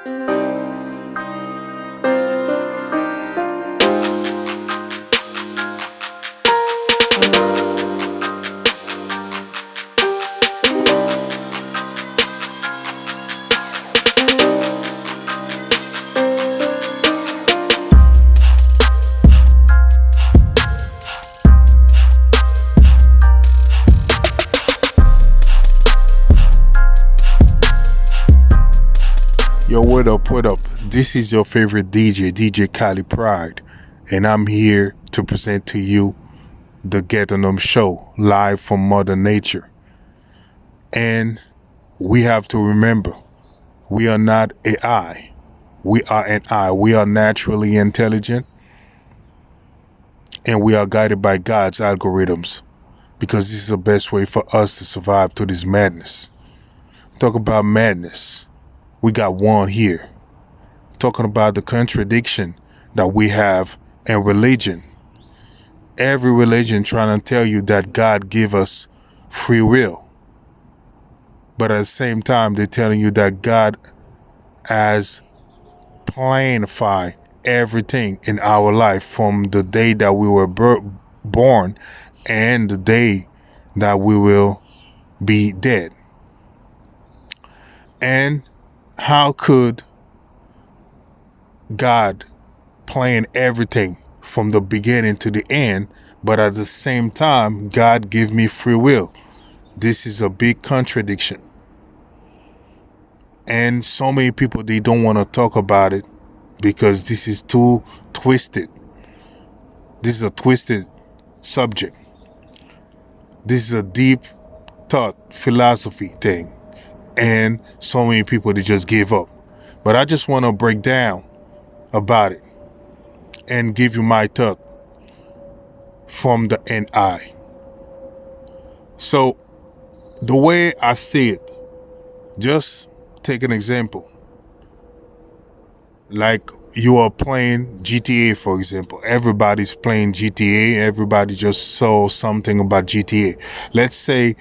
Yo, what up, what up? This is your favorite DJ Cali Pride, and I'm here to present to you the Get On Them Show, live from Mother Nature. And we have to remember, we are not AI. We are an I. We are naturally intelligent, and we are guided by God's algorithms, because this is the best way for us to survive through this madness. Talk about madness. We got one here, talking about the contradiction that we have in religion. Every religion trying to tell you that God give us free will, but at the same time they're telling you that God has planified everything in our life from the day that we were born and the day that we will be dead. And how could God plan everything from the beginning to the end, but at the same time, God give me free will? This is a big contradiction. And so many people, they don't want to talk about it because this is too twisted. This is a twisted subject. This is a deep thought, philosophy thing. And so many people, they just give up. But I just want to break down about it and give you my thought from the NI. So the way I see it, just take an example. Like you are playing GTA, for example. Everybody's playing GTA. Everybody just saw something about GTA. Let's say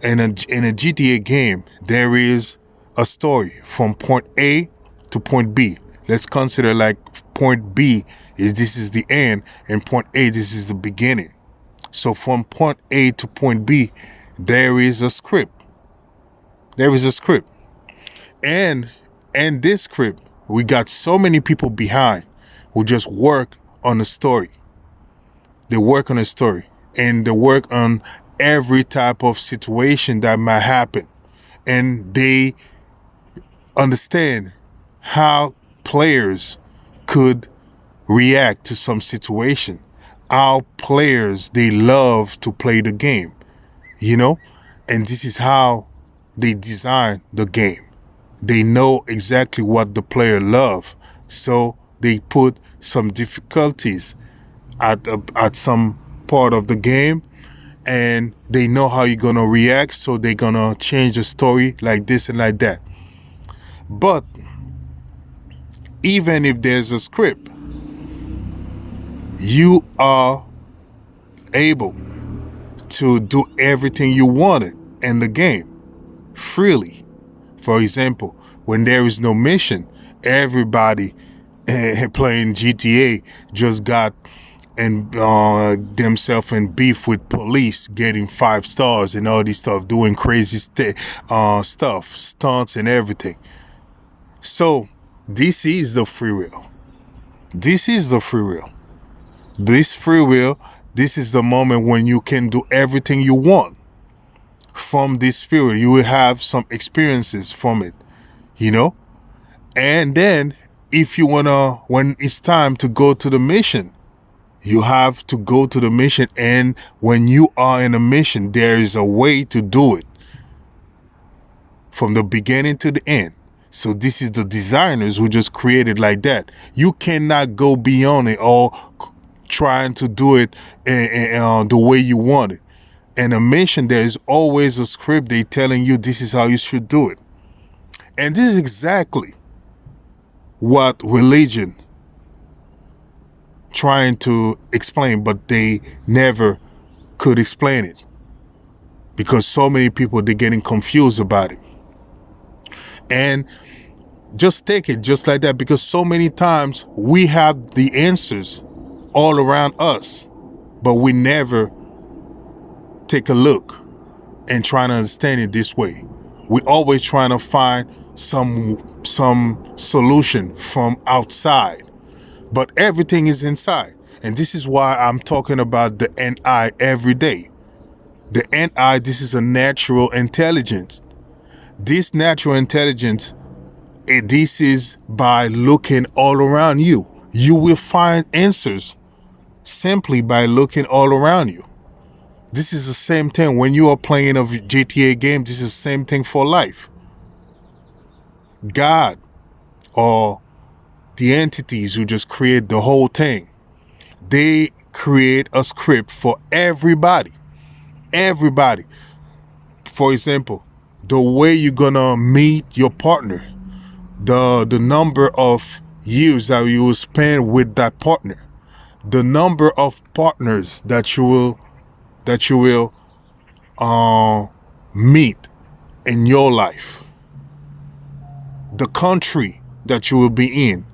in a GTA game, there is a story from point A to point B. Let's consider like point B this is the end, and point A, this is the beginning. So from point A to point B, there is a script. There is a script. And in this script, we got so many people behind who just work on the story. They work on the story, and they work on every type of situation that might happen, and they understand how players could react to some situation. Our players, they love to play the game, and this is how they design the game. They know exactly what the player love, so they put some difficulties at some part of the game, and they know how you're gonna react, so they're gonna change the story like this and like that. But even if there's a script, you are able to do everything you wanted in the game freely. For example, when there is no mission, everybody playing GTA just got and themselves in beef with police, getting 5 stars and all this stuff, doing crazy stuff, stunts and everything. So this is the free will. This is the free will. This free will, this is the moment when you can do everything you want from this spirit. You will have some experiences from it, and then if you when it's time to go to the mission, you have to go to the mission. And when you are in a mission, there is a way to do it from the beginning to the end. So this is the designers who just created like that. You cannot go beyond it or trying to do it the way you want it. In a mission, there is always a script. They telling you this is how you should do it. And this is exactly what religion trying to explain, but they never could explain it because so many people, they're getting confused about it. And Just take it just like that, because so many times we have the answers all around us, but we never take a look and try to understand it this way. We always trying to find some solution from outside, but everything is inside. And this is why I'm talking about the NI every day. The NI, this is a natural intelligence. This natural intelligence, this is by looking all around you. You will find answers simply by looking all around you. This is the same thing when you are playing a GTA game. This is the same thing for life. God, or the entities who just create the whole thing, they create a script for everybody. Everybody. For example, the way you're gonna meet your partner, the number of years that you will spend with that partner, the number of partners that you will meet in your life, the country that you will be in.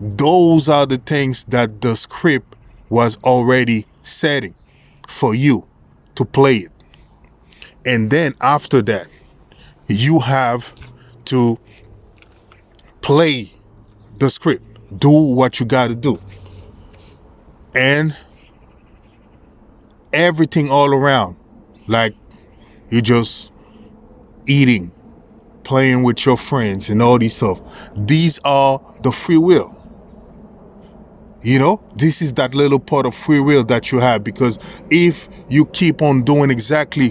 Those are the things that the script was already setting for you to play it. And then after that, you have to play the script, do what you got to do. And everything all around, like you just eating, playing with your friends and all these stuff. These are the free will. You know, this is that little part of free will that you have, because if you keep on doing exactly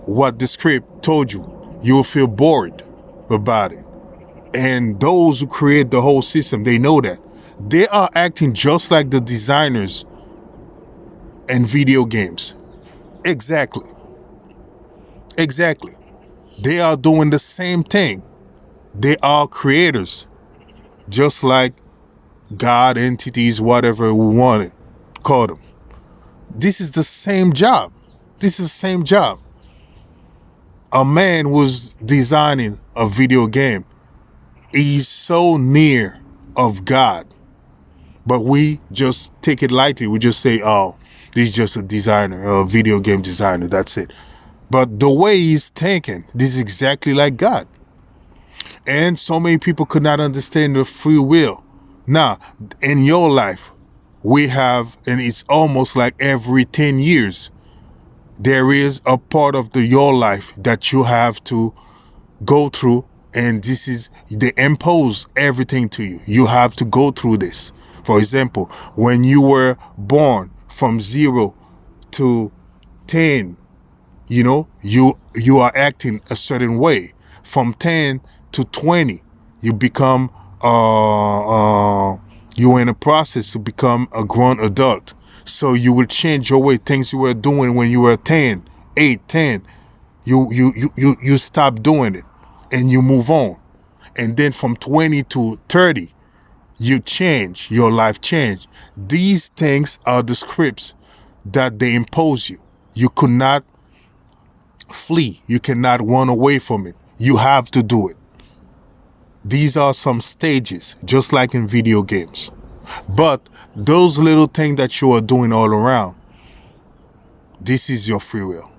what the script told you, you will feel bored about it. And those who create the whole system, they know that. They are acting just like the designers in video games. Exactly. Exactly. They are doing the same thing. They are creators, just like God, entities, whatever we want to call them. This is the same job. This is the same job. A man was designing a video game. He's so near of God, but we just take it lightly. We just say, oh, he's just a designer, a video game designer. That's it. But the way he's thinking, this is exactly like God. And so many people could not understand the free will. Now, in your life, we have, and it's almost like every 10 years, there is a part of your life that you have to go through. And this is, they impose everything to you. You have to go through this. For example, when you were born from 0 to 10, you know, you are acting a certain way. From 10 to 20, you become, you're in a process to become a grown adult. So you will change your way. Things you were doing when you were 10, 8, 10, you stop doing it and you move on. And then from 20 to 30, you change, your life change. These things are the scripts that they impose you. You could not flee. You cannot run away from it. You have to do it. These are some stages, just like in video games. But those little things that you are doing all around, this is your free will.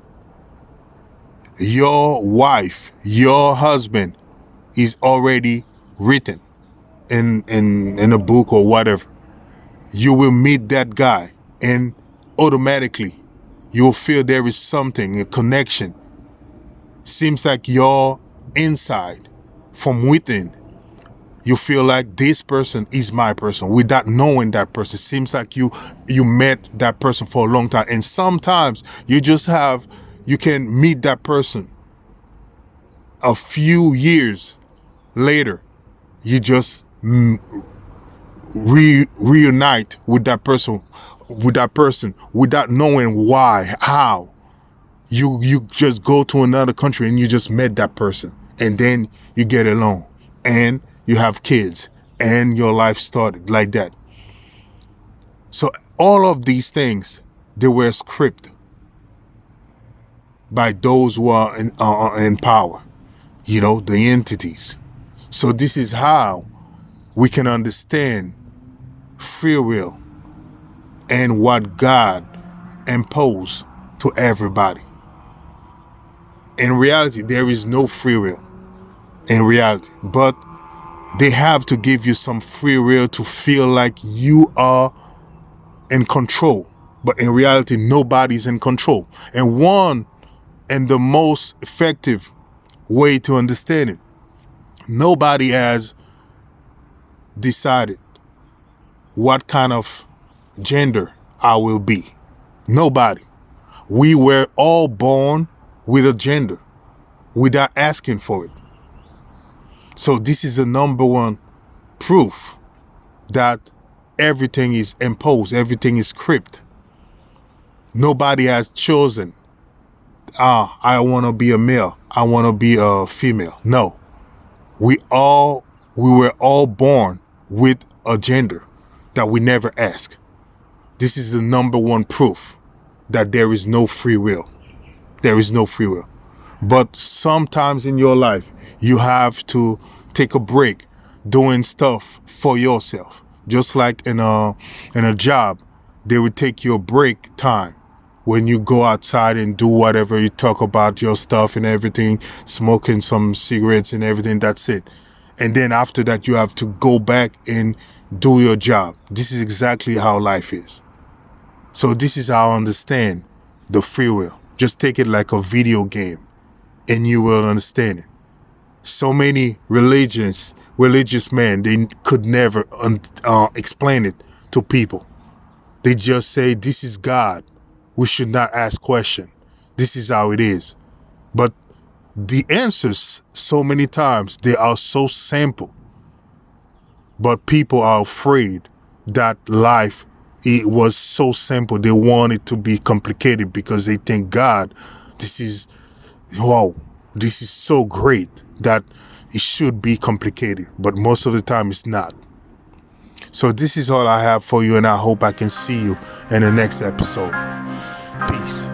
Your wife, your husband is already written in a book or whatever. You will meet that guy and automatically you'll feel there is something, a connection. Seems like you're inside, from within. You feel like this person is my person without knowing that person. Seems like you met that person for a long time. And sometimes you can meet that person a few years later. You just reunite with that person without knowing why, how. You just go to another country and you just met that person, and then you get along and you have kids and your life started like that. So all of these things, they were scripted by those who are in power, you know, the entities. So this is how we can understand free will and what God imposed to everybody. In reality, there is no free will in reality, but they have to give you some free will to feel like you are in control. But in reality, nobody's in control. And one and the most effective way to understand it, nobody has decided what kind of gender I will be. Nobody. We were all born with a gender without asking for it. So this is the number one proof that everything is imposed, everything is scripted. Nobody has chosen, I want to be a male, I want to be a female. No, we were all born with a gender that we never ask. This is the number one proof that there is no free will. There is no free will. But sometimes in your life, you have to take a break doing stuff for yourself. Just like in a job, they would take your break time when you go outside and do whatever, you talk about your stuff and everything, smoking some cigarettes and everything, that's it. And then after that, you have to go back and do your job. This is exactly how life is. So this is how I understand the free will. Just take it like a video game and you will understand it. So many religious men, they could never explain it to people. They just say, this is God. We should not ask questions. This is how it is. But the answers, so many times, they are so simple. But people are afraid that life, it was so simple. They want it to be complicated because they think, God, this is so great that it should be complicated. But most of the time, it's not. So this is all I have for you, and I hope I can see you in the next episode. Peace.